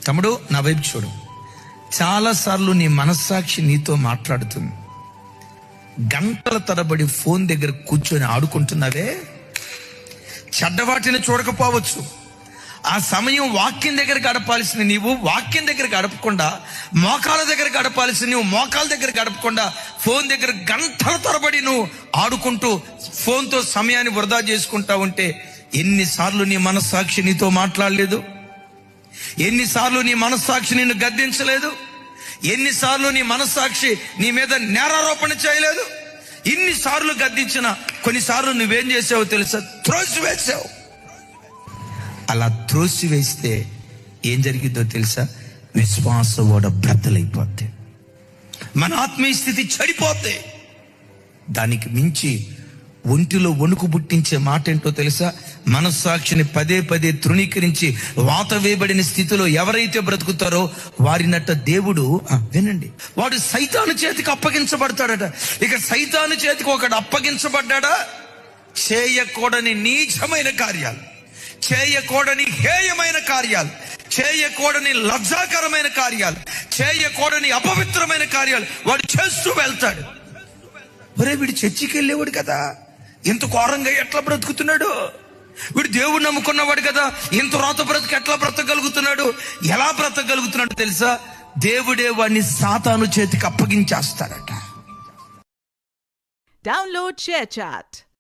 తమ్ముడు, నా వైపు చూడు. చాలాసార్లు నీ మనస్సాక్షి నీతో మాట్లాడుతుంది. గంటల తరబడి ఫోన్ దగ్గర కూర్చొని ఆడుకుంటున్నావే. చెడ్డవాటిని చూడకపోవచ్చు. ఆ సమయం వాక్యం దగ్గర గడపాల్సిన నీవు వాక్యం దగ్గర గడపకుండా, మోకాల దగ్గర గడపాల్సిన నువ్వు మోకాల దగ్గర గడపకుండా ఫోన్ దగ్గర గంటల తరబడి నువ్వు ఆడుకుంటూ ఫోన్తో సమయాన్ని వృధా చేసుకుంటా ఉంటే ఎన్నిసార్లు నీ మనస్సాక్షి నీతో మాట్లాడలేదు? ఎన్నిసార్లు నీ మనస్సాక్షి నిన్ను గద్దించలేదు? ఎన్నిసార్లు నీ మనస్సాక్షి నీ మీద నేరారోపణ చేయలేదు? ఇన్నిసార్లు గద్దించిన కొన్నిసార్లు నువ్వేం చేసావో తెలుసా? త్రోసివేసావు. అలా త్రోసివేస్తే ఏం జరిగిద్దో తెలుసా? విశ్వాసం కూడా బ్రద్దలైపోద్ది, మన ఆత్మీయ స్థితి చెడిపోతే. దానికి మించి ఒంటిలో వణుకు పుట్టించే మాట ఏంటో తెలుసా? మనస్సాక్షిని పదే పదే తృణీకరించి వాత వేయబడిన స్థితిలో ఎవరైతే బ్రతుకుతారో వారినట్ట దేవుడు, వినండి, వాడు సైతాను చేతికి అప్పగించబడతాడట. ఇక సైతాను చేతికి ఒకడు అప్పగించబడ్డా చేయకూడని నీచమైన కార్యాలు, చేయకూడని హేయమైన కార్యాలు, చేయకూడని లజ్జాకరమైన కార్యాలు, చేయకూడని అపవిత్రమైన కార్యాలు వాడు చేస్తూ వెళ్తాడు. ఒరే, వీడు చర్చికి వెళ్ళేవాడు కదా, ఇంత ఘోరంగా ఎట్లా బ్రతుకుతున్నాడు? వీడు దేవుడు నమ్ముకున్నవాడు కదా, ఇంత రోత బ్రతుకు ఎట్లా బ్రతకగలుగుతున్నాడు? ఎలా బ్రతకగలుగుతున్నాడు తెలుసా? దేవుడే వాడిని సాతాను చేతికి అప్పగించేస్తాడట. Download ShareChat.